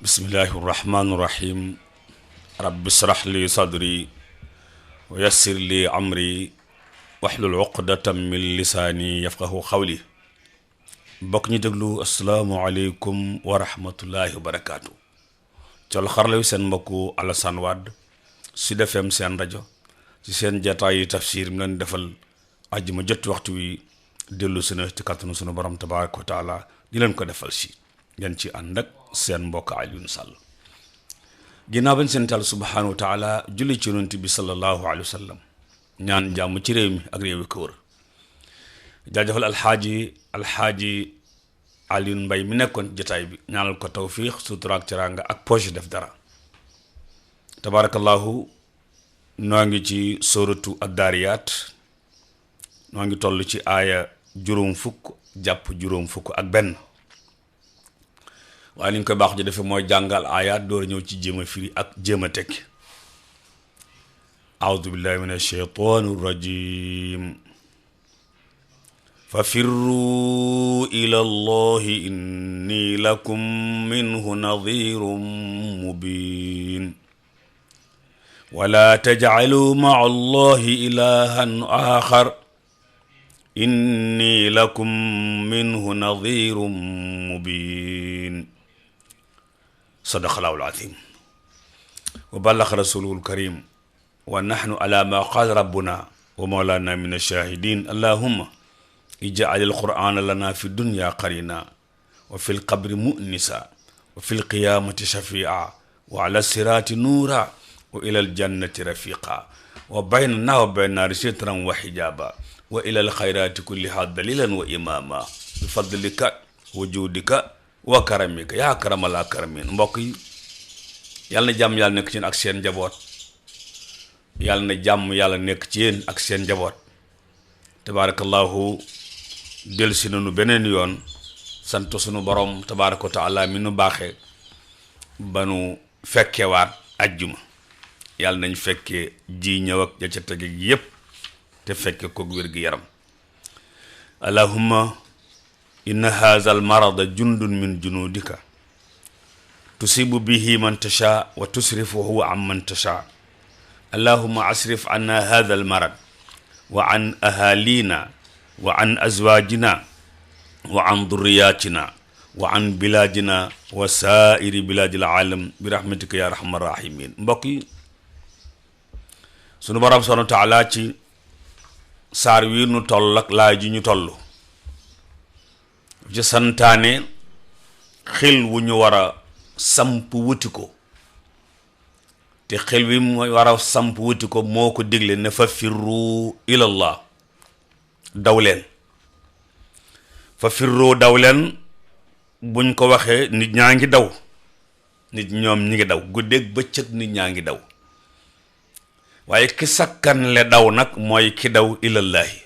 bismillahi irrahmani irrahim rabbi israh li sadri wa yassir li amri wahlul uqdatan min lisaani yafqahu qawli. bokk ñu déglu asalaamualeykum wa rahmatullahi wa barakaatu. col xarala wi seen mbokku Alassane Wade Sud FM seen rajo ci seen jataayu tafsir mi leen defal àjjuma jot waxtu wi dellu sunu ci kàttanu sunu borom tabaaraka wa taala di leen ko defal si ngeen ci ànd ak seen mbokk Alioune Sall. ginnaaw bañ seen taal subhaanahu wa taala julli ci yonent bi sallallahu alayhi wa sallam ñaan jàmm ci réew mi ak réew yi ko wër. jaajëfal alxaaji Alioune Mbaye mi nekkoon jotaay bi ñaanal ko tawfiix sutura ak teraanga ak poche def dara. tabaarakallahu noo ngi ci sóoratu ad-Daariyaat noo ngi toll ci aaya juróom fukk jàpp juróom fukk ak benn. waaye ni ñu koy baax ji defee mooy jàngal aayaat door a ñëw ci jéem a firi ak jéem a tekki. aoudu billahi min ashaytaani rajim. fa firru ila allahi inni lakum minhu nadirun mubin wala tajcalu maca allahi ilahan axar inni lakum minhu nadirun mubin. sadaqallaahu al-aziim wa ballaga rasuuluhu al-kariim wa nahnu alaa maa qaala rabbunaa wa mawlaanaa mina ash-shaahidiin allahumma ij'al al-qur'aana lanaa fi dunyaa qariinaa wa fi l-qabri mu'nisaa wa fi l-qiyaamati shafii'an wa alaa siraati nuuraa wa ilaa l-jannati rafiiqaa wa baynanaa wa bayna naari sitran wa hijaabaa wa ilaa l-khayraati kullihaa daliilan wa imaamaa bi fadlika wa juudika wa karamika yaa karamal akramin. mbokk yi yàlla na jàmm yàlla nekk ci yéen ak seen njaboot yàlla na jàmm yàlla nekk ci yéen ak seen njaboot. tabaarakallahu dellusi nañu beneen yoon sant sunu borom tabaaraka wa taala mi nu baaxee ba nu fekkewaat ajjuma yàlla nañ fekkee ji ñëw ak ja ca tege gi yépp te fekke ko wér gi yaram. allahumma inna haza al marada jundun min junudika tusibu bihi man tasha wa tusrifuhu an man tasha allahumma asrif anna haza al marad wa an ahalina wa an azwajina wa an durriyatina wa an biladina wa sairi biladil alam bi rahmatika ya arhamar rahimin. mbokk yi sunu borom subhanahu wa taala ci saar wi nu toll ak laay ji ñu toll ci santaane xel wu ñu war a samp wuti ko te xel wi mu war a samp wuti ko moo ko digle ne fa firru ilallah daw leen. fa firru daw leen buñ ko waxee nit ñaa ngi daw, nit ñoom ñi ngi daw guddeeg bëccëg nit ñaa ngi daw, waaye ki sakkan le daw nag mooy ki daw ilallahi.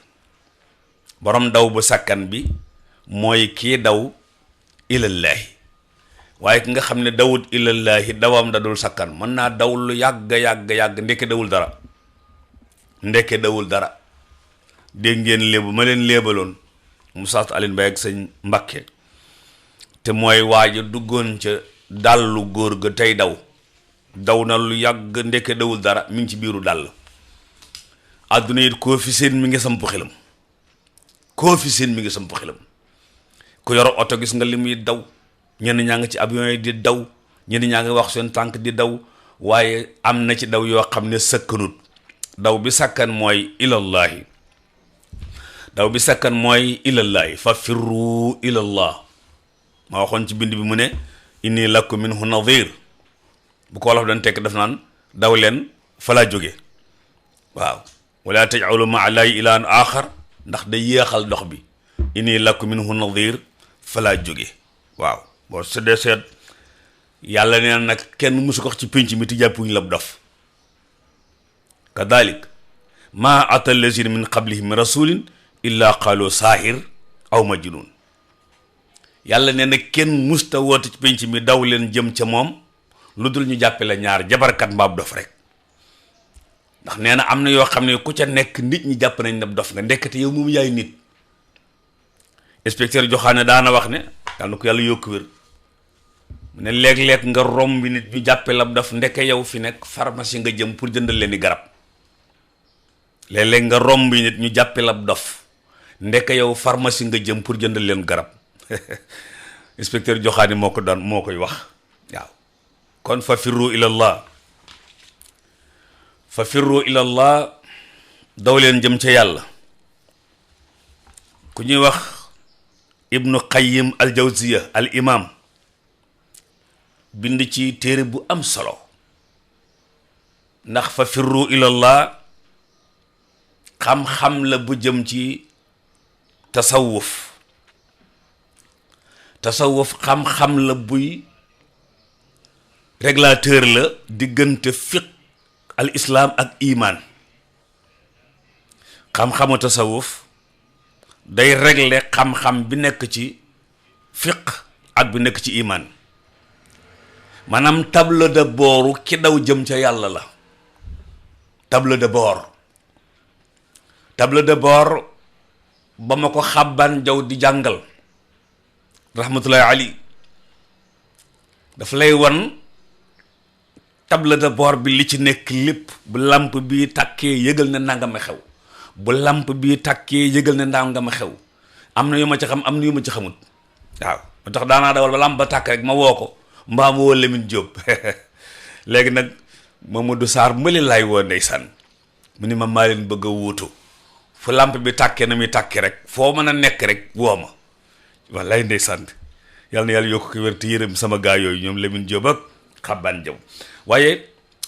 borom daw bu sakkan bi mooy kii daw ilallahi, waaye ki nga xam ne dawut ilallahi dawam da dul sakkan mën naa daw lu yàgg ndeke dawul dara. dégg ngeen léebu ma leen léebaloon Moussa Alioune Mbaye ak sëñ Mbakke te mooy waaja duggoon ca dàllu góor ga tey daw na lu yàgg ndeke dawul dara mi ngi ci biiru dàll. àdduna it koo fi seen mi ngi samp xelam, ku yor oto gis nga li muy daw, ñenn ñaa ngi ci avion yi di daw, ñenn ñaa ngi wax seen tànk di daw, waaye am na ci daw yoo xam ne sakkanut. daw bi sakkan mooy ilallahi, fa firru ilallah. ma waxoon ci bind bi mu ne inni lakum minhu nadir, bu ko wolof doon tekk def naan daw leen fa laa jóge. waaw wala taj'alu ma'a llahi ilahan axar, ndax day yéexal dox bi. inni lakum minhu nadir fa laa jóge. waaw boo seddee seet yàlla nee nag kenn musu ko wax ci pénc mi ti jàppuñu la dof. kadalik ma ata allazina min qablihim min rasulin illa qalu saahir aw majnun. yàlla nee na kenn musta woote ci pénc mi daw leen jëm ca moom lu dul ñu jàppe la ñaar jabarkat mbaab dof rek. ndax nee na am na yoo xam ne ku ca nekk nit ñi jàpp nañ ne dof nga, ndekkate yow moom yaay nit. inspecteur Joxaane daana wax ne yàlla na ko yàlla yokk wér mu ne léeg-léeg nga romb nit ñu jàppe la daf ndeke yow fi nekk pharmacie nga jëm pour jëndal leen di garab. léeg-léeg nga romb nit ñu jàppe la dof ndeke yow pharmacie nga jëm pour jëndal leen garab inspecteur Joxaani moo koy wax waaw. kon fa firru ilallah daw leen jëm ca yàlla. ku ñuy wax ibnu qayyim al jawziya al imam bind ci téere bu am solo ndax fa firru ilallah xam-xam la bu jëm ci tasawuf xam-xam la buy régulateur la diggante fiq al islam ak iman. xam-xamu tasawuf day régler xam-xam bi nekk ci fiq ak bi nekk ci iman. maanaam tableau de booru ki daw jëm ca yàlla la. tableau de bord ba ma ko xàbban jaw di jàngal rahmatullahi ali daf lay wan tableau de bord bi li ci nekk lépp. bu lamp bi tàkkee yëgal ne nangama xew. bu lamp bi tàkkee yëgal ne nangama xew. am na yu ma ci xam am na yu ma ci xamut. waaw moo tax daanaa dawal ba lamp ba tàkk rek ma woo ko mbaa ma woo Lamine Diop léegi nag Mamadou Sarr mbali laay woo ndeysaan mu ni ma maa leen bëgg a wuutu fu lamp bi tàkkee na muy tàkkee rek foo mën a nekk rek woo ma wallaay ndeysaan yàlla na yàlla yokk ko wér te yërëm sama gaa yooyu ñoom Lamine Diop ak xabbaan jaw waaye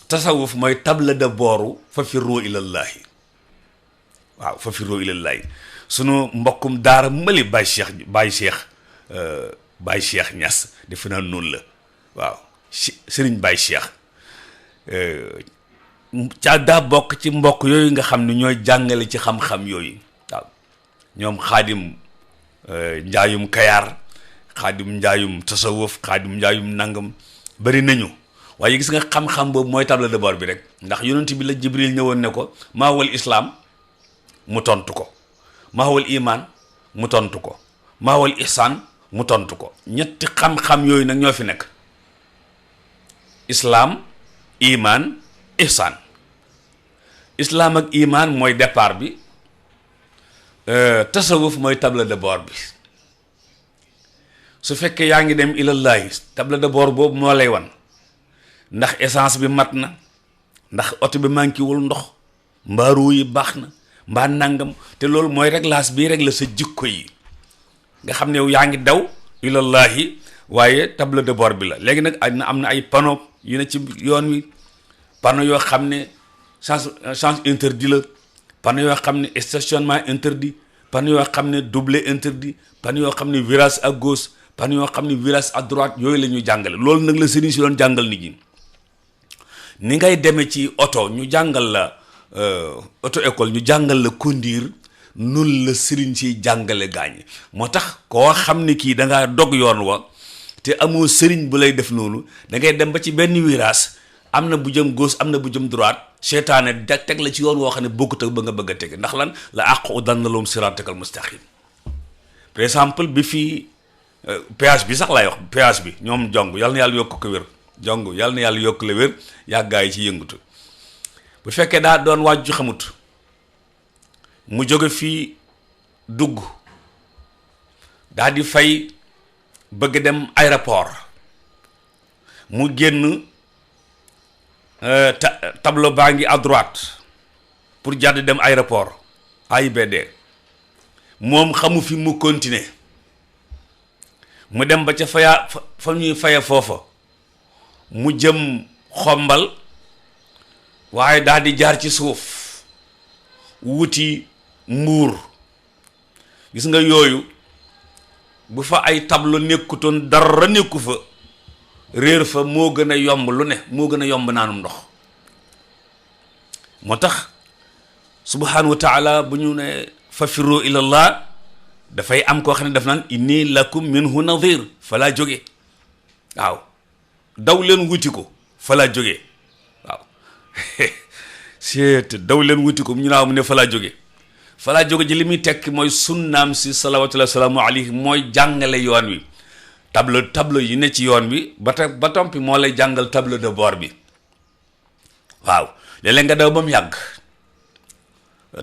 tasawuf mooy table de booru fa firru ilallahi. waaw fa firru ilallahi sunu mbokkum daara mbali Baye Cheikh Niass defe naa noonu la waaw Serigne Baye Cheikh ca daa bokk ci mbokk yooyu nga xam ne ñooy jàngale ci xam-xam yooyu waaw ñoom xaadim njaayum kayaar xaadim njaayum tasawuf xaadim njaayum nangam bari nañu waaye gis nga xam-xam boobu mooy table de bord bi rek ndax yonent bi la Jibril ñëwoon ne ko maa wal islaam mu tontu ko maa wal iman mu tontu ko maa wal ihsaan mu tontu ko. ñetti xam-xam yooyu nag ñoo fi nekk islaam iman ihsaan. islaam ak iman mooy départ bi tasawuf mooy table de bord bi. su fekkee yaa ngi dem ilallahi table de bord boobu moo lay wan ndax essence bi mat na ndax oto bi manqué wul ndox mbaa ruu yi baax na mbaa nangam te loolu mooy réglage bii régler sa jikko yi nga xam ne yow yaa ngi daw ilallahi waaye table de bord bi la. léegi nag am na ay panneau yu ne ci yoon wi panneau yoo xam ne sens interdit la panneau yoo xam ne stationnement interdit panneau yoo xam ne doublé interdit panneau yoo xam ne virage à gauche panneau yoo xam ne virage à droite yooyu la ñuy jàngale. loolu nag la sëriñ si doon jàngal nit ñi ni ngay demee ci oto ñu jàngal la auto école ñu jàngal la conduire nun la sëriñ si jàngale gaañ. moo tax koo xam ne kii da ngaa dog yoon wa te amoo sëriñ bu lay def noonu da ngay dem ba ci benn virage am na bu jëm gauche am na bu jëm droite seytaane da teg la ci yoon woo xam ne bokkut ak ba nga bëgg a teg ndax lan la aqudanna lahum siratakal mustaqim. par exemple bi fii péage bi sax laay wax péage bi ñoom jong yàlla na yàlla yokk ko wér jong yàlla na yàlla yokk la wér yàggaa yi ci yëngatu bu fekkee daa doon wàjju xamut mu jóge fii dugg daa di fay bëgg dem aéroport mu génn tableau baa ngi à droite pour jàdd dem aéroport AIBD moom xamu fi mu continuer mu dem ba ca fa ñuy faye foofa mu jëm xombal waaye daal di jaar ci suuf wuti mbuur. gis nga yooyu bu fa ay tableau nekkutoon dara nekku fa réer fa moo gën a yomb lu ne moo gën a yomb naanum ndox. moo tax subhanahu wa taala bu ñu ne fa firru ilallah dafay am koo xam ne daf naan inni lakum minhu nadir fa laa jóge waaw daw leen wuti ko fa laa jóge waaw seet daw leen wuti ko ñu naaw mu ne fa laa jóge ji li muy tekki mooy sunnaam si salawatullahi salaamu alayhi mooy jàngale yoon wi tableau yi ne ci yoon bi ba tompi moo lay jàngal tableau de bord bi. waaw léeg-léeg nga daw ba mu yàgg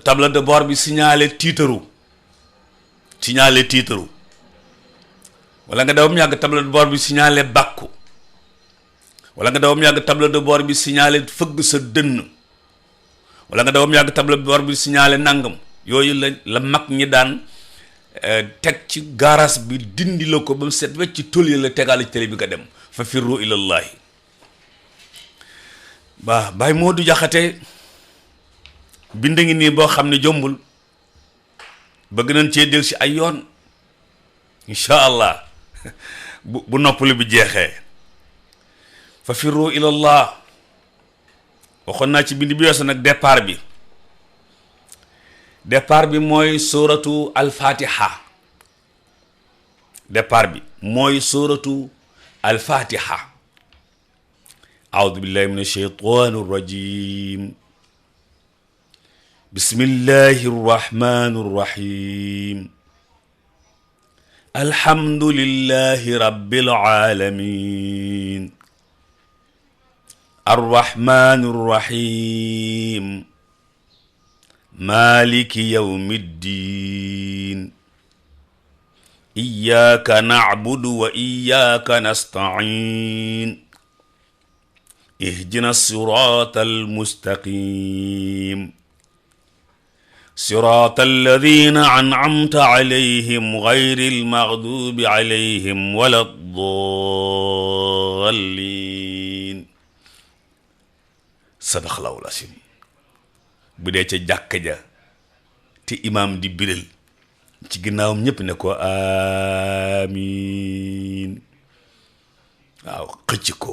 tableau de bord bi signalé tiitaru wala nga daw ba mu yàgg tableau de bord bi signalé bàkku wala nga daw ba mu yàgg tableau de bord bi signalé fëgg sa dënn wala nga daw ba mu yàgg tableau de bord bi signalé nangam. yooyu la mag ñi daan teg ci garas bi dindi la ko ba mu set wecc ci tool yi la tegaale ci télé bi nga dem fa firru ilallahi. waa Baye Modou Jaxate bind ngi nii boo xam ne jombul bëgg nañ cee del si ay yoon incha allah bu noppalu bi jeexee fa firru ilallah waxoon naa ci bind bi weesu nag départ bi mooy suratu al-fatiha. départ bi mooy suratu al-fatiha. a'udhu billahi minash shaytanir rajim. bismillahir rahmanir rahim. alhamdulillahi rabbil alamin. ar-rahmanir rahim. maliki yawmiddin. iyyaka na'budu wa iyyaka nasta'in. ihdina siratal mustaqim. siratal ladhina an'amta alayhim ghayril maghdubi alayhim waladdallin. sadaqallahul azim. bu dee ca jàkka ja te imaam di biral ci ginnaawam ñëpp ne ko amiin. waaw xëcc ko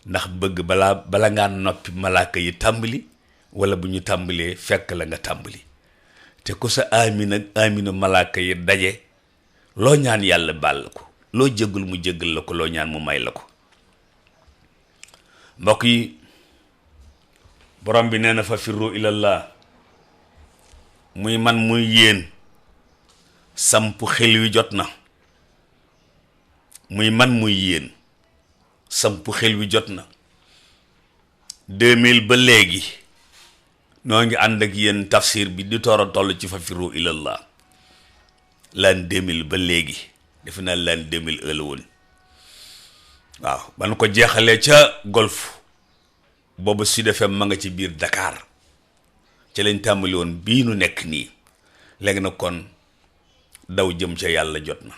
ndax bëgg bala ngaa noppi malaaka yi tàmbali wala bu ñu tàmbalee fekk la nga tàmbali te ko sa amiin ak amiinu malaaka yi daje loo ñaan yàlla baal ko loo jéggul mu jéggal la ko loo ñaan mu may la ko. mbokk yi borom bi nee na fa firru ilallah muy man muy yéen samp xel wi jot na. muy man muy yéen samp xel wi jot na. 2000 ba léegi noo ngi ànd ak yéen tafsir bi di toora toll ci fa firru ilallah l'an 2000 ba léegi defe naa l'an 2001 la woon. waaw ba nu ko jeexalee ca golf boobu Sud FM ma nga ci biir Dakar ca lañ tàmbali woon bii nu nekk nii léegi nag kon daw jëm ca yàlla jot na.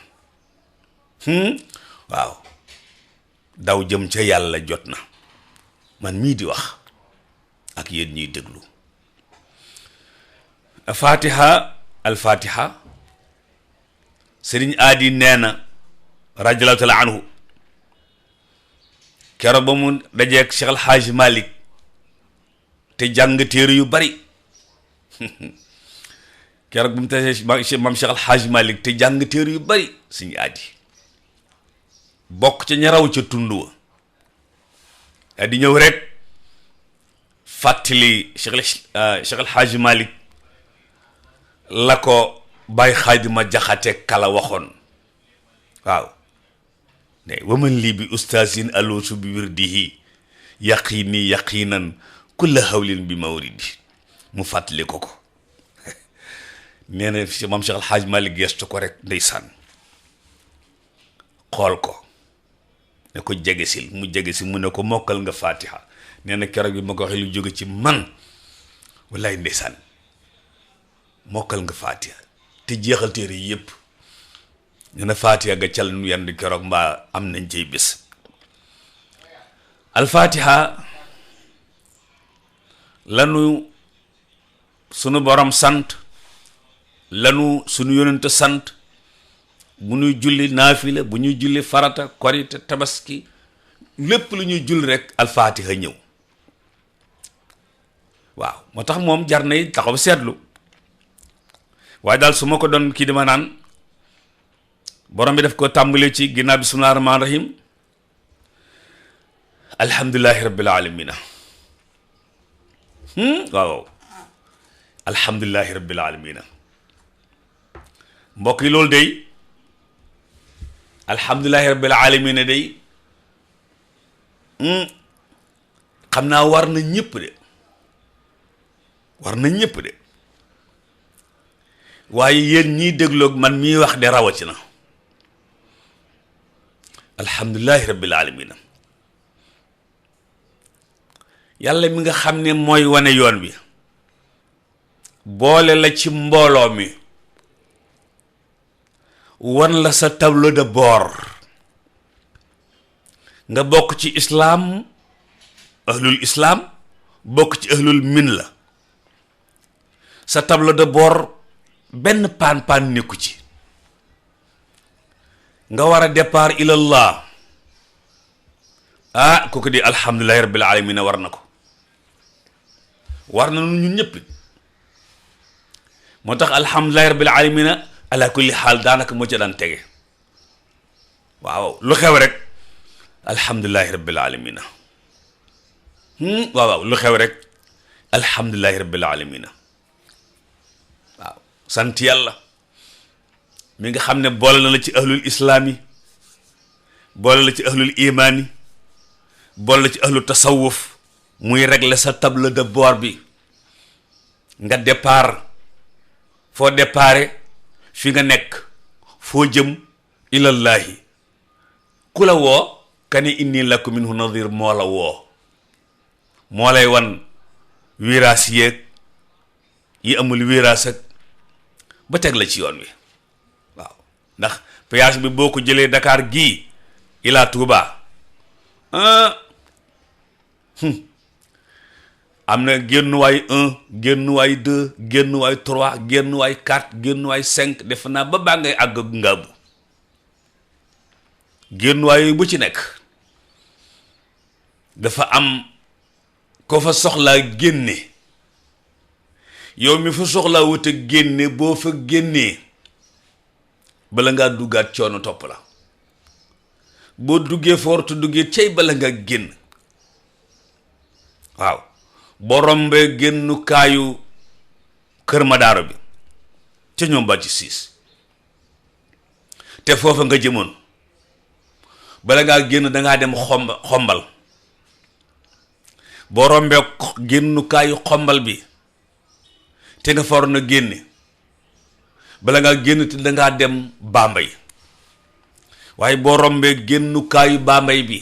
waaw daw jëm ca yàlla jot na man mii di wax ak yéen ñuy déglu. al-fatiha sëriñ aadi nee na radiyallahu taala anhu keroog ba mu dajeek Cheikh Al Hadj Malick te jàng téere yu bari keroog ba mu tasee maam Cheikh Al Hadj Malick te jàng téere yu bari suñu aadi bokk ca ñaraw ca tund wa di ñëw rek fàttali Cheikh Al Hadj Malick la ko Baye Xaadima Jaxate Kala waxoon. waaw ne waman lii bi ustaasin aloosu bi wirdihi yaqini yaqinan kulla hawlin bi mawridi mu fàttali ko nee na maam Cheikh Al Hadj Malick gestu ko rek ndeysaan xool ko ne ko jegesil mu jegesil mu ne ko mokkal nga fatiha nee na keroog bi ma ko waxee lu jóge ci man wallaay ndeysaan mokkal nga fatiha te jeexal téere yi yëpp nee na fatiha nga cal nu yendu keroog mbaa am nañ cay bés. al fatiha lanu sunu borom sant lanu sunu yonent sant bu ñuy julli naafila bu ñuy julli farata korite tabaski lépp lu ñuy julli rek alfaatiha ñëw. waaw moo tax moom jar na it taxaw seetlu waaye daal su ma ko doon kii dama naan borom bi daf ko tàmbalee ci ginnaaw bismillaahi rahmaani rahiim alhamdulillahi rabbil aalamiina. waaw alhamdulillahi rabbil aalamiina mbokk yi loolu day alhamdulillahi rabbil alamin day xam naa war na ñëpp de waaye yéen ñiy dégloog man miy wax de rawatina alhamdulillahi rabbil alamin yàlla mi nga xam ne mooy wane yoon bi boole la ci mbooloo mi wan la sa tableau de bord nga bokk ci islaam ahlul islaam bokk ci ahlul min la sa tableau de bord benn paan nekku ci nga war a départ ilallah kooku di alhamdulillahi rabbil alamin war na ko war na ñun ñëpp moo tax alhamdulillahi rabbil alamin ala kulli xaal daanaka moo ci daan tege waaw lu xew rek alhamdulillahi rabbil alamin waaw lu xew rek alhamdulillahi rabbil alamin waaw sant yàlla mi nga xam ne boole na la ci ahlul islaam yi boole la ci ahlul imaan yi boole la ci ahlul tasawuf muy régler sa table de bord bi nga départ foo départ fi nga nekk foo jëm ilallahi ku la woo kani inni lakum minhu nadir moo la woo moo lay wan wiraas yeeg yi amul wiraas ak ba teg la ci yoon wi waaw ndax péage bi boo ko jëlee Dakar gii ila Touba am na génnuwaay 1 génnuwaay 2 génnuwaay 3 génnuwaay 4 génnuwaay 5 def naa ba baa ngay àgg ngaabu génnuwaay bu ci nekk dafa am ko fa soxlaa génne yow mi fa soxlaa wut a génne boo fa génnee bala ngaa duggaat coono topp la boo duggee foortu duggee cey bala nga génn waaw boo rombee génnukaayu kër Madaaro bi ca ñoom ba ci siis te foofa nga jëmoon bala ngaa génn dangaa dem xombal boo rombee génnukaayu xombal bi te nga faroon na génne bala ngaa génn te dangaa dem Bambey waaye boo rombee génnukaayu Bambey bi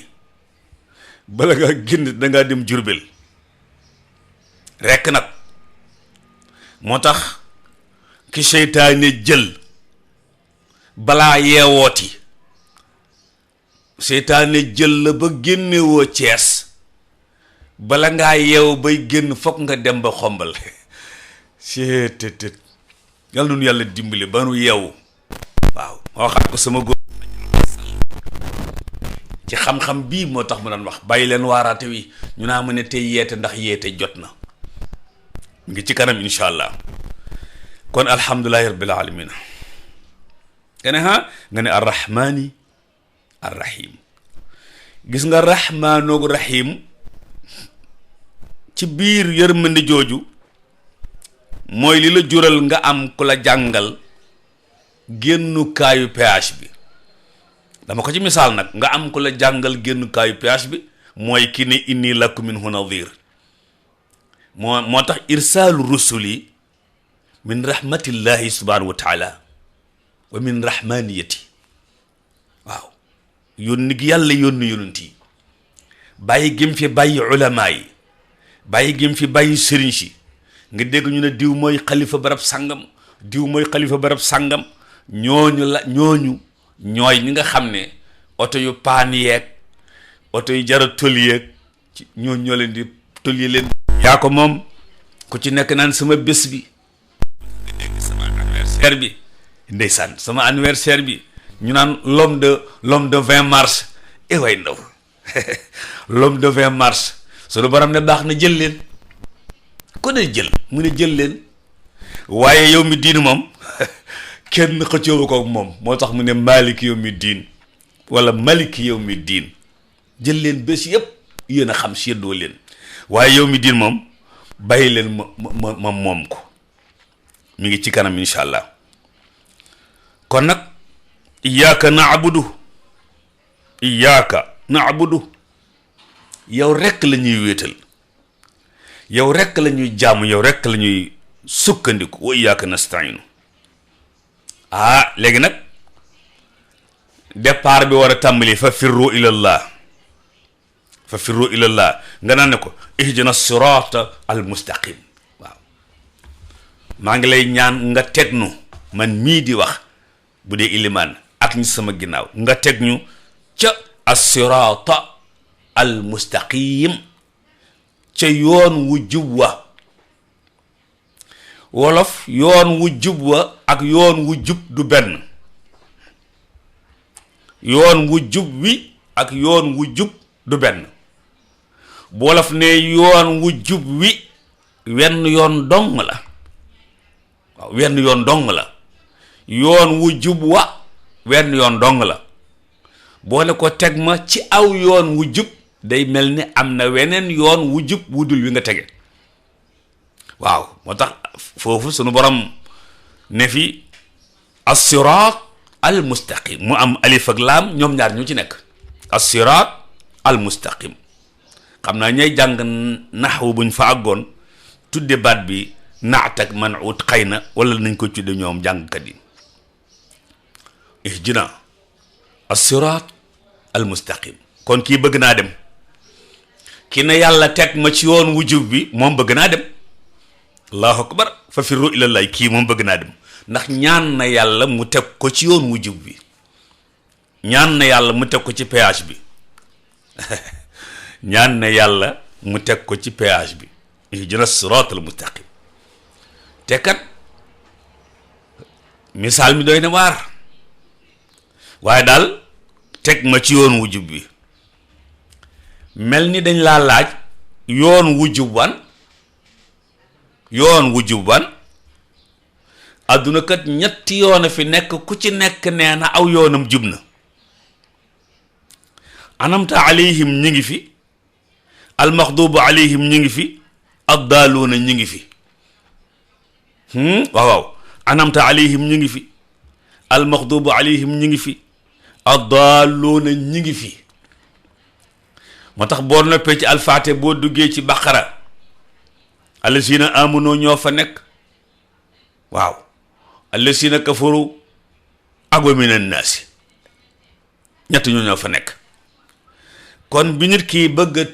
bala ngaa génn dangaa dem Jurbel rekk nag moo tax ki seytaane jël balaa yeewooti seytaane jël la ba génnewoo Cees bala ngaa yeew bay génn fokk nga dem ba xombal seetet yàlla noonu yàlla dimbali ba nu yeewu waaw moo xam ko sama góor ci xam-xam bii moo tax mu daan wax bàyyi leen waaraate wi ñu naa ma ne tey yeete ndax yeete jot na ngi ci kanam insha allah kon alhamdulillahi rabbil alamin nga ne arrahmani arrahim gis nga rahmaanoogu rahim ci biir yërmande jooju mooy li la jural nga am ku la jàngal génnukaayu péage bi dama ko ci misaal nag nga am ku la jàngal génnukaayu péage bi mooy ki ne inni lakum minhu nadir moo tax irsaalu rusuli min rahmatillahi subhanahu wa taala wa min rahmaniyati waaw yónni gi yàlla yónni yonent yi bàyyi gim fi bàyyi ulamaa yi bàyyi gim fi bàyyi sëriñ si nga dégg ñu ne diw mooy xalifa barab sàngam diw mooy xalifa barab sàngam ñooñu ñooy ñi nga xam ne oto yu paan yeeg oto yu jara tol yeeg ñoo leen di tol yi leen yaa ko moom ku ci nekk naan sama bés bi nga dégg sama anniversaire bi ndeysaan sama anniversaire bi ñu naan l'homme de 20 mars way ndaw l'homme de 20 mars sunu borom ne baax na jël leen ko ne jël mu ne jël leen waaye yow mi diin moom kenn xëccoobu ko moom moo tax mu ne maliki yow mi diin wala maliki yow mi diin jël leen bés yépp yéen a xam séddoo leen waaye yow mi diin moom bàyyi leen ma moom ko mi ngi ci kanam insha allah kon nag iyyaka na'budu iyyaka na'budu yow rekk la ñuy wéetal, yow rekk la ñuy jaamu, yow rekk la ñuy sukkandiku. wa iyyaka nasta'inu. léegi nag départ bi war a tàmbali fa firru ilallah, fa firru ilallah nga naan ne ko ihdina sirata al mustaqim. waaw maa ngi lay ñaan nga teg nu man mii di wax bu dee ilimaan ak ñi sama ginnaaw, nga teg ñu ca as-sirata al mustaqim, ca yoon wu jub wa. wolof yoon wu jub wa ak yoon wu jub du benn. yoon wu jub wi ak yoon wu jub du benn. bu wolof ne yoon wu jub wi wenn yoon dong la. waaw wenn yoon dong la. yoon wu jub wa wenn yoon dong la. boole ko teg ma ci aw yoon wu jub day mel ni am na weneen yoon wu jub wu dul wi nga tege. waaw moo tax foofu sunu borom ne fi as-siraat al mustaqim, mu am alif ak laam, ñoom ñaar ñu ci nekk. as-siraat al mustaqim xam naa ñay jàng naxwu buñ fa àggoon tudde baat bi naat ak man'ut xëy na wala nañ ko tudde ñoom jàngkat yi. ihdina as-siraat al mustaqim. kon kii bëgg naa dem, ki ne yàlla teg ma ci yoon wu jub bi moom bëgg naa dem. allahu akbar fa firru ilallah, kii moom bëgg naa dem ndax ñaan na yàlla mu teg ko ci yoon wu jub bi, ñaan na yàlla mu teg ko ci péage bi ñaan na yàlla mu teg ko ci péage bi. ihdina siraatal mustaqim. te kat misaal mi doy na waar, waaye daal teg ma ci yoon wu jub bi mel ni dañ laa laaj yoon wu jub wan. yoon wu jub wan. adduna kat ñetti yoon a fi nekk, ku ci nekk nee na aw yoonam jub na. anamta alayhim ñi ngi fi, almaxdubu alayhim ñi ngi fi, addaaluuna ñi ngi fi. waaw waaw anamta alayhim ñi ngi fi, almaxdubu alayhim ñi ngi fi, addaaluuna ñi ngi fi. moo tax boo noppee ci alfaate boo duggee ci baqara allazina amanu ñoo fa nekk. waaw allazina kafaru ak wa minan naasi, ñett ñoo fa nekk. kon bi nit kii bëgg a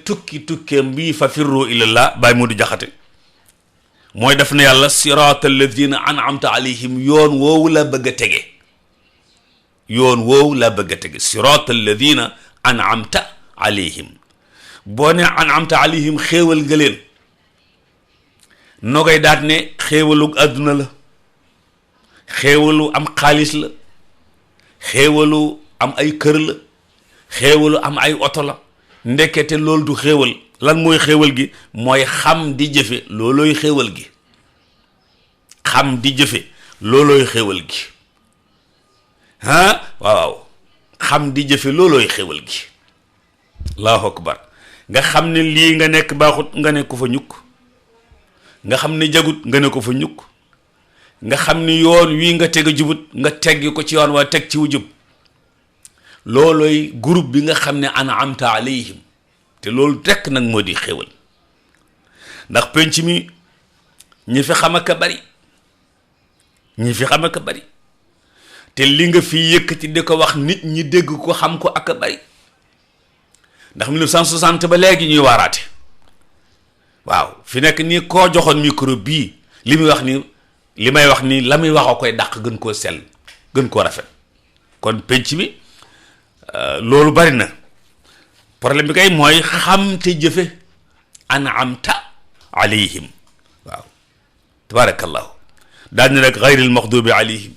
tukkeem bii fa firru ilallah bàyyi mu du jaxate mooy def na yàlla siraata allazina an'amta alayhim, yoon woowu la bëgg a tege, yoon woowu la bëgg a tege. siraata allazina an'amta alayhim, boo ne an'amta alayhim xéewal nga leen, noo koy daat ne xéewalu àdduna la, xéewalu am xaalis la, xéewalu am ay kër la, xéewalu am ay oto la. ndekete loolu du xéewal. lan mooy xéewal gi? mooy xam di jëfe, loolooy xéewal gi. xam di jëfe loolooy xéewal gi. waaw xam di jëfe loolooy xéewal gi. allahu akbar. nga xam ne lii nga nekk baaxut nga ne ko fa ñukk, nga xam ne jagut nga ne ko fa ñukk, nga xam ni yoon wii nga teg a jubut nga teggi ko ci yoon waa teg ci wu jub. loolooy groupe bi nga xam ne an'amta alayhim. te loolu rekk nag moo di xéwal. ndax penc mi ñi fi xam ak a bari, ñi fi xam ak a bari, te li nga fi yëkkati di ko wax nit ñi dégg ko xam ko ak a bari. ndax 1960 ba léegi ñuy waaraate. waaw fi nekk nii koo joxoon micro bii li muy wax ni, li may wax nii la muy wax a koy dàq gën koo sell, gën koo rafet. kon penc mi loolu bari na. problème bi kay mooy xam te jëfe an'amta alayhim. waaw tabarakallahu. daal ni rek gayril maxdubi alayhim,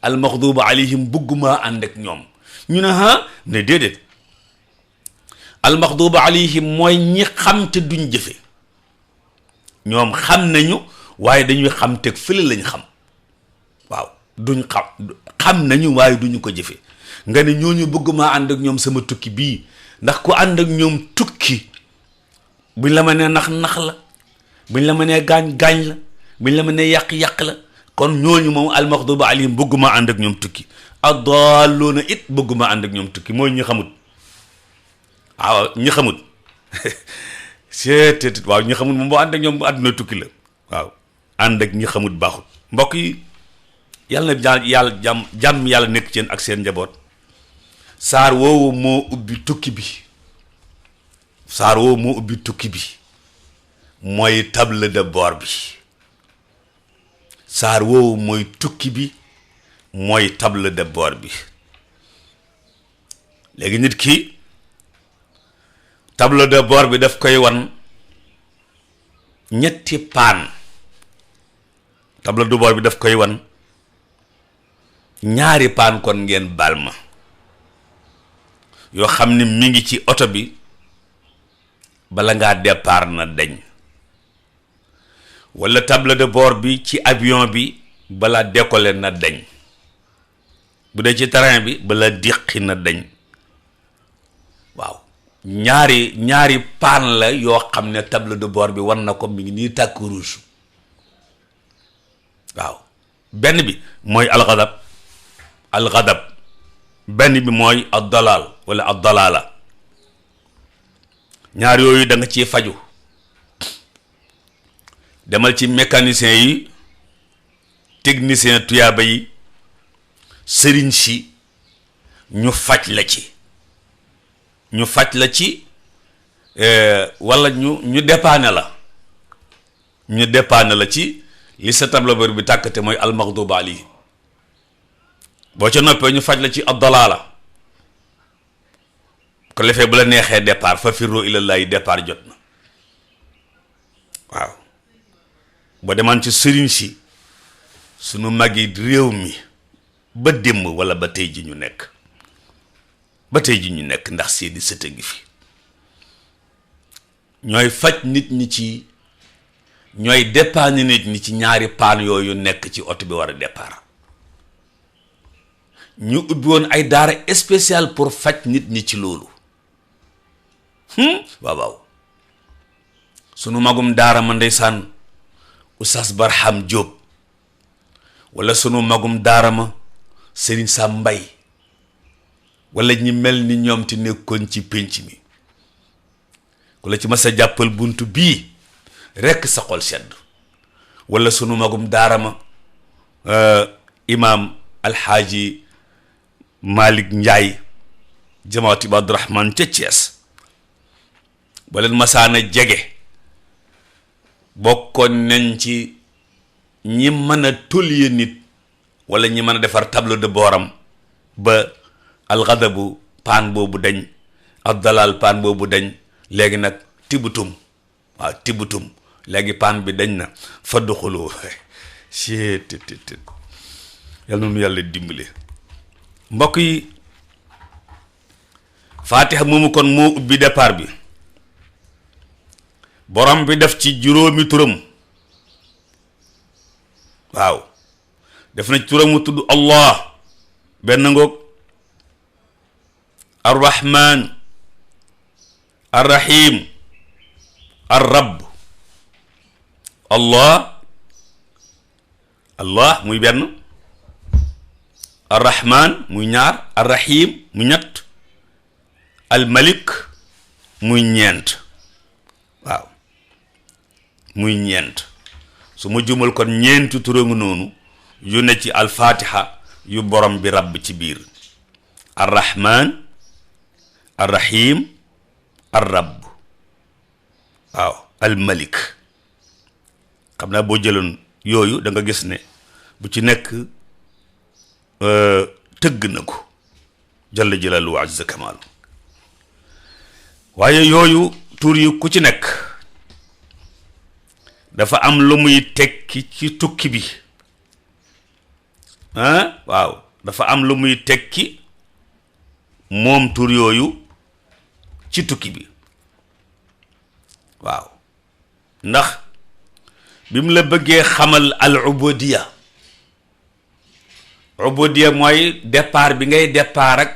al maxdubi alayhim bëgguma ànd ak ñoom. ñu ne ne déedéet, al maxdubi alayhim mooy ñi xam te duñ jëfe. ñoom xam nañu waaye dañuy xam teg fële lañ xam. waaw duñ xam nañu waaye duñu ko jëfe. nga ne ñooñu bëgguma ànd ak ñoom sama tukki bii, ndax ku ànd ak ñoom tukki buñ la mënee nax la, buñ la mënee gaañ la, buñ la mënee yàq la. kon ñooñu moom almaxduba alayhim bëgguma ànd ak ñoom tukki. addaalluuna it bëgguma ànd ak ñoom tukki mooy ñu xamut. waaw ñi xamut seet waaw ñi xamut moom boo ànd ak ñoom bu àdduna tukki la waaw ànd ak ñi xamut baaxut. mbokk yi yàlla na jàmm yàlla nekk ci yéen ak seen njaboot. saar woowu moo ubbi tukki bi mooy table de bord bi. saar woowu mooy tukki bi mooy table de bord bi. léegi nit ki table de bord bi daf koy wan ñetti paan. table de bord bi daf koy wan ñaari paan kon ngeen baal ma yoo xam ne mi ngi ci oto bi bala ngaa départ na dañ, walla table de bord bi ci avion bi bala décoller na dañ, bu dee ci terrain bi bala diqi na dañ. waaw ñaari paan la yoo xam ne table de bord bi wan na ko mi ngi nii tàkk rouge. waaw benn bi mooy alxadab benn bi mooy addalaal wala addalaala. ñaar yooyu da nga ciy faju. demal ci mécanicien yi, technicien tuyaaba yi, sëriñ si ñu faj la ci wala ñu dépanne la ci li sa table bor bi tàkkate mooy almaghdubi alayhi. boo ca noppee ñu faj la ci addalaala ko defee bu la neexee départ fa firru ilallahi départ jot na. waaw boo demaan ci sëriñ si sunu mag yi réew mi ba démb wala ba tey ji ñu nekk ndax seeni sët a ngi fi ñooy faj nit ñi ci ñooy dépanner nit ñi ci ñaari paan yooyu nekk ci oto bi war a départ. ñu ubbi woon ay daara spécial pour faj nit ñi ci loolu. waaw sunu magum daara ma ndeysaan Oustaz Barham Diop wala sunu magum daara ma Serigne Sam Mbay wala ñi mel ni ñoom ti nekkoon ci pénc mi ku la ci mas a jàppal buntu bii rekk sa xol sedd. wala sunu magum daara ma imaam alxaaji Malick Ndiaye jamaati Ibadu Rahman ca Thiès ba leen masaana jege bokkoon nañ ci ñi mën a tolye nit wala ñi mën a defar tableau de booram ba alxadabu paan boobu dañ addalaal paan boobu dañ. léegi nag tibutum léegi paan bi dañ na faddu xuloo yal na nu yàlla dimbale. mbokk yi Fatiha moomu kon moo ubbi départ bi. borom bi def ci juróomi turam. waaw def na ci turam mu tudd Allah benn ngoog, arrahman arrahim arrab. allah muy benn, arrahman muy ñaar, arrahim mu ñett, almalik muy ñeent. waaw muy ñeent. su ma jumal kon ñeenti turangu noonu yu ne ci alfatiha yu borom bi rabb ci biir. arrahman arrahim arrab. waaw almalik. xam naa boo jëloon yooyu da nga gis ne bu ci nekk tëgg na ko jalla jalaaluhu wa azza kamaalu. waaye yooyu tur yi ku ci nekk dafa am lu muy tekki ci tukki bi. waaw dafa am lu muy tekki moom tur yooyu ci tukki bi. waaw ndax bi mu la bëggee xamal al ubudiyya mooy départ bi ngay départ ak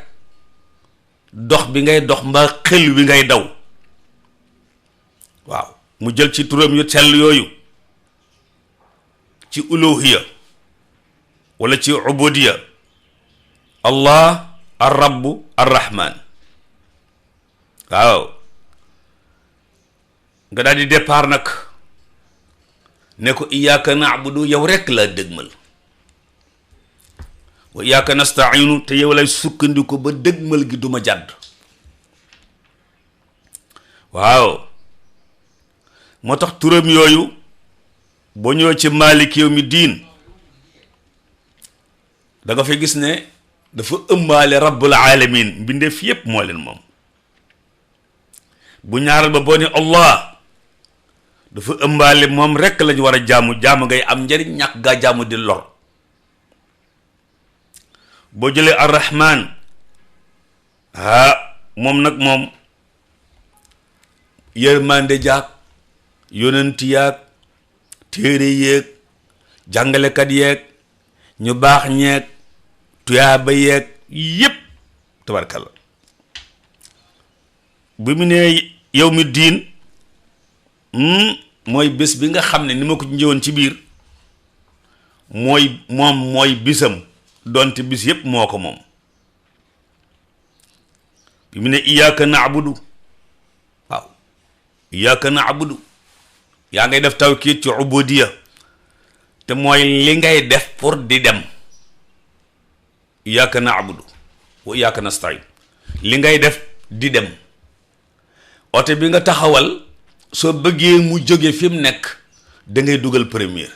dox bi ngay dox mbaa xel wi ngay daw. waaw mu jël ci turam yu sell yooyu ci uluhiyya wala ci ubudiyya allah ar rabbu ar rahman. waaw nga daal di départ nag ne ko iyyaka na'budu yow rekk laa dëgmal wa iyyaka nasta'inu te yow lay sukkandiku ba dëgmal gi duma jàdd waaw moo tax turam yooyu boo ñëwee ci Maalik yawmi diin da nga fay gis ne dafa ëmbaale rabbul alamin mbindeef yépp moo leen moom bu ñaaral ba boo ne Allah dafa ëmbaale moom rekk lañu war a jaamu ngay am njariñ ñàkk gaa jaamu di lor boo jëlee arrahman moom nag moom yërmande jaag yonent yaag téere yeeg jàngalekat yeeg ñu baax ñeeg tuyaaba yeeg yépp tabarkalla bi mu ne yawmi diin mooy bés bi nga xam ne ni ma ko njëwoon ci biir mooy bisam donte bis yépp moo ko moom bi mu ne iyyaka na'budu waaw iyyaka na'budu yaa ngay def tawkiid ci ubudiyya te mooy li ngay def pour di dem iyyaka na'budu wa iyyaka nasta'in li ngay def di dem oto bi nga taxawal soo bëggee mu jóge fi mu nekk da ngay dugal première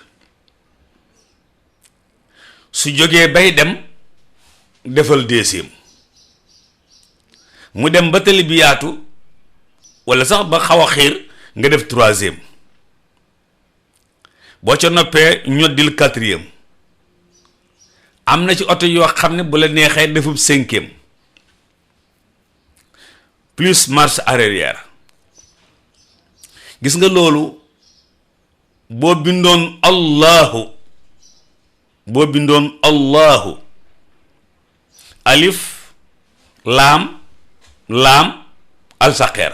su jógee bay dem defal deuxième mu dem ba tali bi yaatu walla sax ba xaw a xiir nga def troisième boo ca noppee ñoddil quatrième am na ci oto yoo xam ne bu la neexee defub cinquième plus marche arrière gis nga loolu boo bindoon allahu alif laam alsaqeer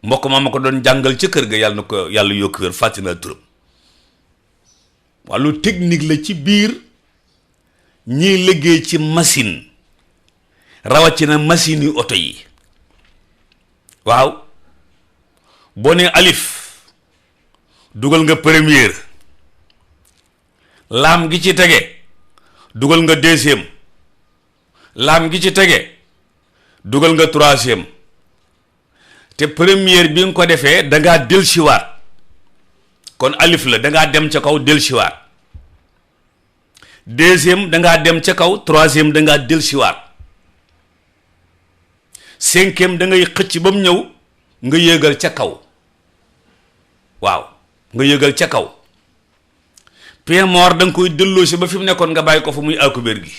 mbokk ma ko doon jàngal ca kër ga yàlla na ko yàlla yokk wér fàtti naa turam wàllu technique la ci biir ñiy liggéey ci machine rawatina machine yu oto yi waaw boo nee alif dugal nga première laam gi ci tege dugal nga deuxième laam gi ci tege dugal nga troisième te première bi nga ko defee dangaa dellusiwaat kon alif la dangaa dem ca kaw dellusiwaat deuxième dangaa dem ca kaw troisième dangaa dellusiwaat cinquième da ngay xëcc ba mu ñëw nga yéegal ca kaw waaw nga yéegal ca kaw pied mort da nga koy delloosi ba fi mu nekkoon nga bàyyi ko fa muy alkubeer gi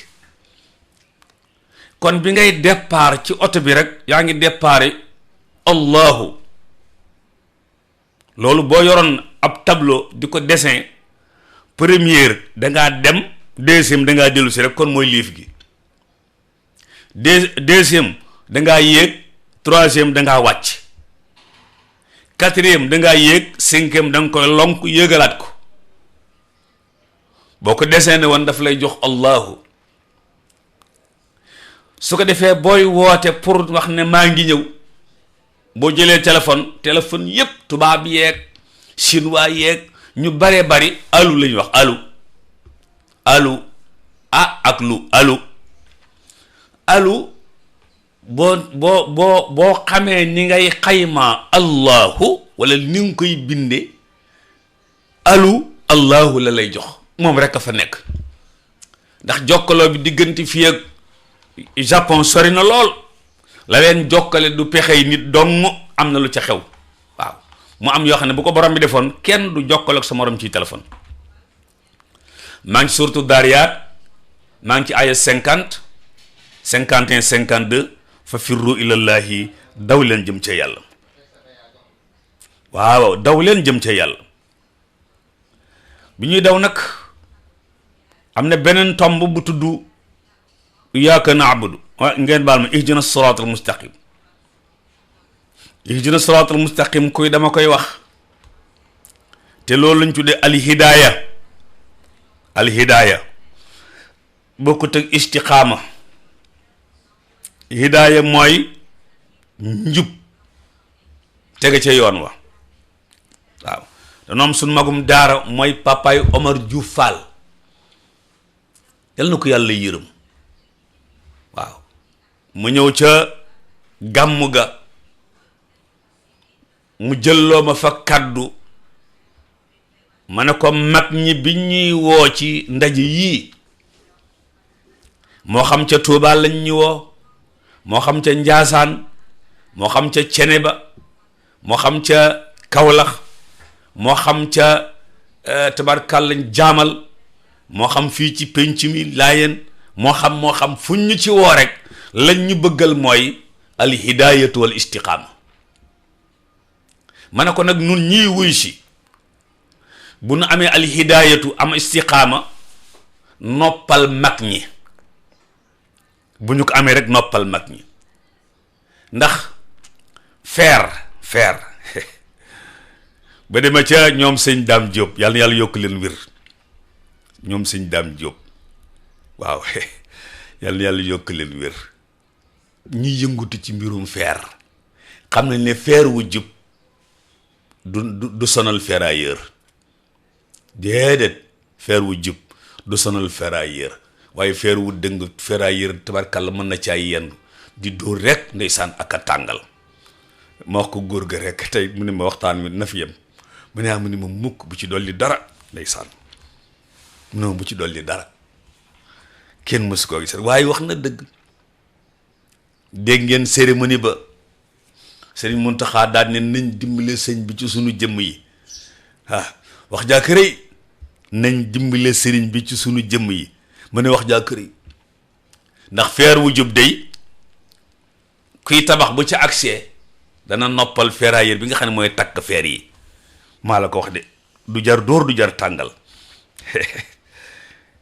kon bi ngay départ ci oto bi rek yaa ngi départ allahu loolu boo yoroon ab tableau di ko dessin première dangaa dem deuxième dangaa dellusi rek kon mooy liif gi deuxième dangaa yéeg troisième dangaa wàcc quatrième dangaa yéeg cinquième danga koy lonk yéegalaat ko boo ko dessiné woon daf lay jox allahu su ko defee booy woote pour wax ne maa ngi ñëw boo jëlee téléphone yépp tubaab yeeg chinois yeeg ñu baree bari alu la ñuy wax alu ak lu alu boo xamee ni ngay xaymaa allahu wala ni nga koy binde allahu la lay jox moom rek a fa nekk ndax jokkaloo bi diggante fii ak Japon sori na lool la leen jokkale du pexey nit dong am na lu ca xew waaw mu am yoo xam ne bu ko borom bi defoon kenn du jokkale ak sa morom ci téléphone maa ngi surtout Daariyaat maa ngi ci aya 50 51 52 fa firru ilallahi daw leen jëm ca yàlla waaw daw leen jëm ca yàlla bi ñuy daw nag am na beneen tomb bu tudd iyyaka na'budu ngeen baal ma ihdina siraatal mustaqim ihdina siraatal mustaqim kuy dama koy wax te loolu lañ tuddee alhidaaya bokkut ak istiqaama hidaaya mooy njub tege ca yoon wa waaw danoom suñ magum daara mooy papaay Omar Diouf Fall yal na ko yàlla yërëm waaw mu ñëw ca gàmm ga mu jëlloo ma fa kàddu ma ne ko mag ñi bi ñuy woo ci ndaje yii moo xam ca Tuubaa lañ ñu woo moo xam ca Njaasaan moo xam ca Ceneba moo xam ca Kawlax moo xam ca tabarkàlla jaamal moo xam fii ci penc mi Laayeen moo xam fu ñu ci woo rek lañ ñu bëggal mooy al hidaayatu wal istiqaama ma ne ko nag nun ñii wuy si bu nu amee al hidaayatu am istiqaama noppal mag ñi bu ñu ko amee rek noppal mag ñi ndax feer ba dema ca ñoom sëñ Daam Jóob yàlla na yàlla yokk leen wér ñoom sëñ Daam Jóob waaw yàlla na yàlla yokk leen wér ñi yëngutu ci mbirum feer xam nañ ne feer wu jub du sonal ferrailleur déedéet feer wu jub du sonal ferrailleur waaye feer wu dëng ferrailleur tabarkàlla mën na caay yenn di dóor rek ndeysaan ak a tàngal ma wax ko góor ga rek tey mu ne ma waxtaan wi na fi yem mu ne mu ne ma mukk bu ci dolli dara ndeysaan non bu ci dolli dara kenn mësu koo gis waaye wax na dëgg dégg ngeen cérémonie ba sëriñ Muntaxa daal ne nañ dimbale sëñ bi ci sunu jëmm yi wax jaa kërëy nañ dimbale sëriñ bi ci sunu jëmm yi mu ne wax jaa kërëy ndax feer wu jub dey kuy tabax bu ca accès dana noppal ferrailleur bi nga xam ne mooy takk feer yi maa la ko wax de du jar dóor du jar tàngal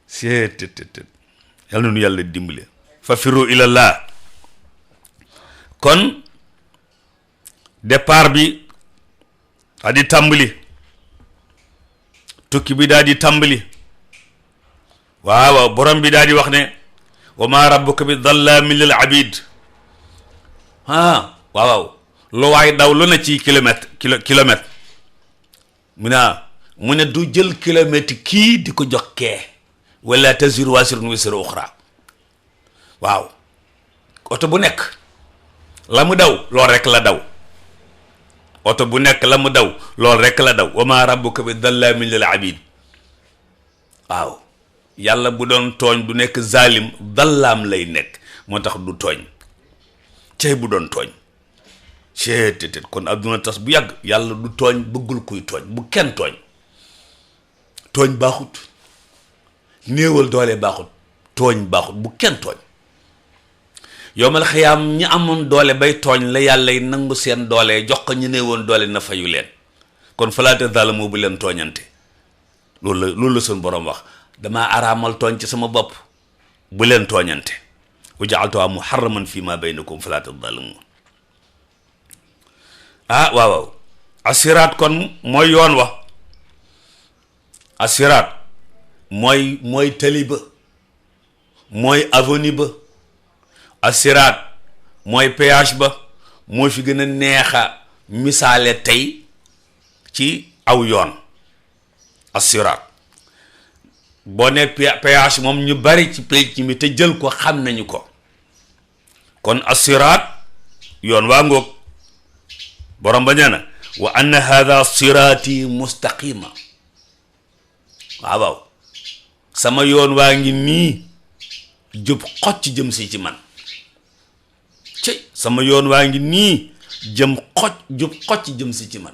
seet yàlla na nu yàlla dimbale fa firu ilallah kon départ bi daa di tàmbali tukki bi daa di tàmbali waaw borom bi daa di wax ne wa ma rabbuka bi dallamin lil abid waaw lu waay daw lu na ci kilomètre mu ne du jël kilomètre kii di ko jox kee wala taziru waziratun wizra uxra waaw oto bu nekk la mu daw loolu rek la daw oto bu nekk la mu daw loolu rek la daw wa ma rabbuka bi dallamin lil abid waaw yàlla bu doon tooñ du nekk zalim dallaam lay nekk moo tax du tooñ cey bu doon tooñ ceetétet kon adduna tas bu yàgg yàlla du tooñ bëggul kuy tooñ bu kenn tooñ baaxut néewal doole baaxut tooñ baaxut bu kenn tooñ yowmal xiyaam ñi amoon doole bay tooñ la yàlla y nangu seen doole jox ko ñu néewoon doole na fayu leen kon falaa tazalamu bu leen tooñante loolu la suñ boroom wax damaa araamal tooñ ci sama bopp bu leen tooñante wa ja'altuha muharraman fi ma baynakum falaa tazalamu waaw asiraat kon mooy yoon wa asiraat mooy tali ba mooy avenue ba asiraat mooy péage ba moo fi gën a neexa misaale tey ci aw yoon asiraat boo ne péage moom ñu bari ci pénc mi te jël ko xam nañu ko kon asiraat yoon waa ngoog borom ba nee na wa anna hadha siraati mustaqima waaw sama yoon waa ngi nii jub xocc jëm si ci man ci sama yoon waa ngi nii jub xocc jëm si ci man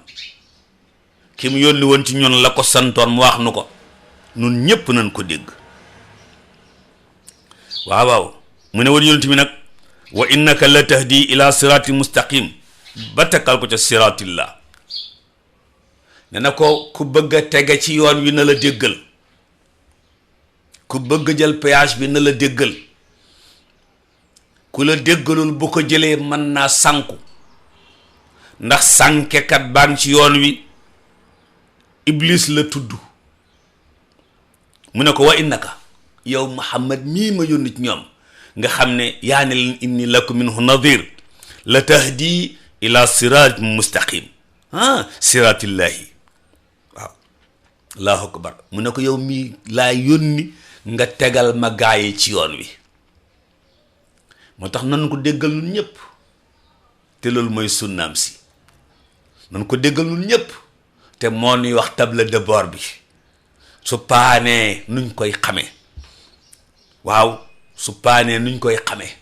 ki mu yónni woon ci ñun la ko santoon mu wax nu ko nun ñépp nañ ko dégg waaw mu ne woon yonent bi nag wa innaka la tahdi ila sirati mustaqim ba takkal ko ca siratillah ne na ko ku bëgg a tege ci yoon wi na la déggal ku bëgg jël péage bi na la déggal ku la déggalul bu ko jëlee mën naa sànku ndax sànkekat baan ci yoon wi iblis la tudd mu ne ko wa innaka yow Muhammad mii ma yónni ci ñoom nga xam ne yaa ne leen inni lakum minhu nadir la tahdi ila sirat mustaqim siratillahi. waaw allahu akbar. mu ne ko yow mii laa yónni nga tegal ma gaaye ci yoon wi. moo tax nan ko déggal nun ñëpp, te loolu mooy sunnaam si. nan ko déggal nun ñëpp, te moo nuy wax table de bord bi su paanee nuñ koy xamee. waaw su paanee nuñ koy xamee.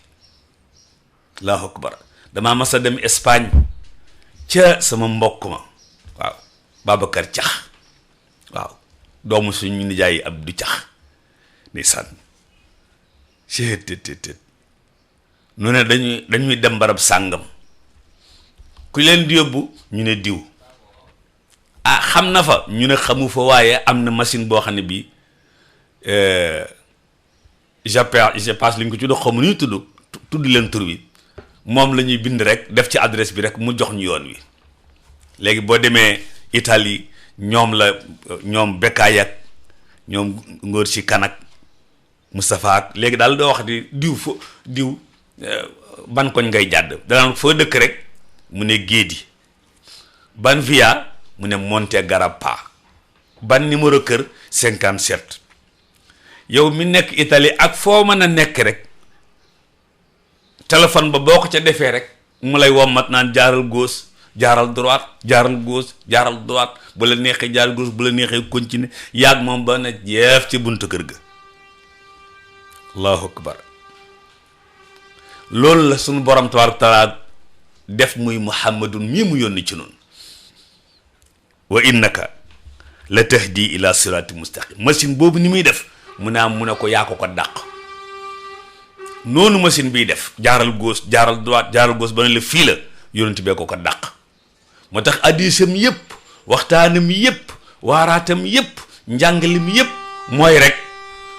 allahu akbar. damaa mas a dem Espagne ca sama mbokk ma, waaw Babacar Cax, waaw doomu suñu nijaay Abdou Cax ndeysaan. tt nu ne dañuy dem barab sàngam, ku leen di yóbbu ñu ne diw. xam na fa ñu ne xamu fa, waaye am na machine boo xam ne bii je passe li ñu ko ci doon xamu nu tudd leen tur bi, moom la ñuy bind rek def ci adresse bi rek mu jox ñu yoon wi. léegi boo demee Italie ñoom Bekkaay ak ñoom Ngóor si Kanak Moustapha ak léegi daal doo wax di diw ban koñ ngay jàdd, danaan foo dëkk rek mu ne Géedi, ban via mu ne Monte Grappa, ban numéro kër 57. yow mi nekk Italie ak foo mën a nekk rek téléphone ba boo ko ca defee rek mu lay wommat naan jaaral gauche, jaaral droite, jaaral gauche, jaaral droite, bu la neexee jaaral gauche, bu la neexee continuer yàgg moom ba na jeef ci buntu kër ga. allahu akbar. loolu la sunu borom tabaaraka taala def muy muhammadun mii mu yónni ci noonu. wa innaka la tahdi ila sirati mustaqim. machine boobu ni muy def mu ne ko yaa ko dàq. noonu machine biy def jaaral gauche, jaaral droite, jaaral gauche ba ne la fii la, yonent bee ko dàq. moo tax hadiisam yépp, waxtaanam yépp, waaraatam yépp, njàngalim yépp mooy rek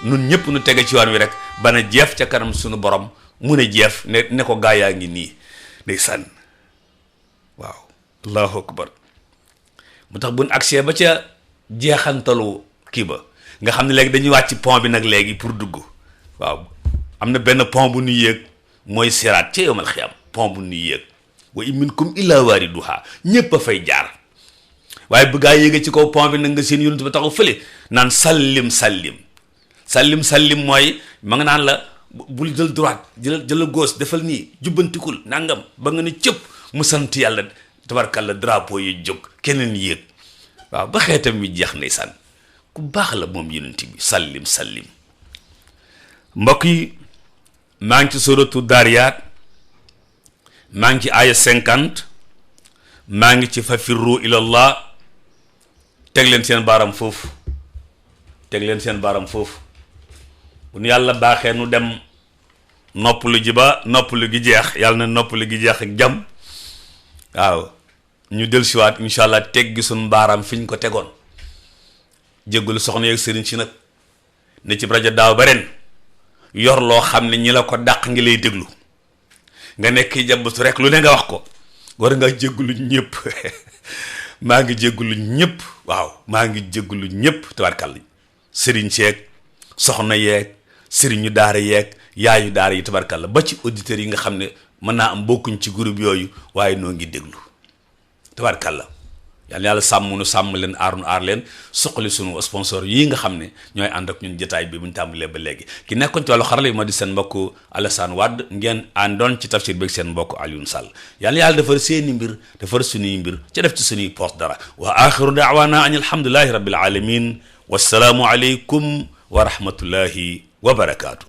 nun ñëpp nu tege ci yoon wi rek bana jeef ca kanam sunu borom mu ne jeef ne ko gaa yaa ngi nii ndeysaan. waaw allahu akbar. mu tax buñ agsee ba ca jeexantalu kii ba nga xam ne léegi dañuy wàcc pont bi nag léegi pour dugg. waaw am na benn pont bu ñuy yéeg mooy siraat ca yawmal xiyaam, pont bu ñuy yéeg. wa in minkum illaa waariduhaa, ñépp a fay jaar. waaye bu gaa yéegee ci kaw pont bi nag nga seen yonent ba taxaw fële naan sallim mooy ma nga naan la bul jël droite, jël gauche, defal nii, jubbantikul nangam ba nga ne cëpp mu sant yàlla tabarkalla, drapeau yi jóg keneen yéeg. waaw ba xeetam mi jeex ndeysaan. ku baax la moom yonent bi. sallim mbokk yi, maa ngi ci suratu Daariyaat, maa ngi ci aaya 50, maa ngi ci fafirru ilallah. teg leen seen baaram foofu, bu nu yàlla baaxee nu dem noppalu ji ba noppalu gi jeex, yàlla na noppalu gi jeex ak jàmm. waaw ñu dellusiwaat incha allah teggi suñu baaraam fi ñu ko tegoon. jéggulu soxna yeeg sëriñ si nag ne ci rajo daaw ba ren yor loo xam ne ñi la ko dàq ngi lay déglu, nga nekk jàmbatu rek lu ne nga wax ko. war nga jéggulu ñëpp maa ngi jéggulu ñëpp. waaw maa ngi jéggulu ñëpp tabarkàlla. sëriñ seeg soxna yeeg sëriñu daara yeeg yaayu daara yi tabarkàlla, ba ci auditeurs yi nga xam ne mën naa am bokkuñ ci groupe yooyu waaye noo ngi déglu tabarkàlla. yàlla sàmm nu sàmm leen, aar nu aar leen, suqali sunu sponsor yii nga xam ne ñooy ànd ak ñun jotaay bi bu ñu tàmbalee ba léegi. ki nekkoon ci wàllu xarala yi moo di seen mbokk Alassane Wade, ngeen àndoon ci tafsir beeg seen mbokk Alioune Sall. yàlla defar seeni mbir, defar suñuy mbir, ca def ci suñuy poos dara. wa axiru daawaana an alhamdulillahi rabbil alamin wassalaamu aleykum wa rahmatullahi wa barakaatu.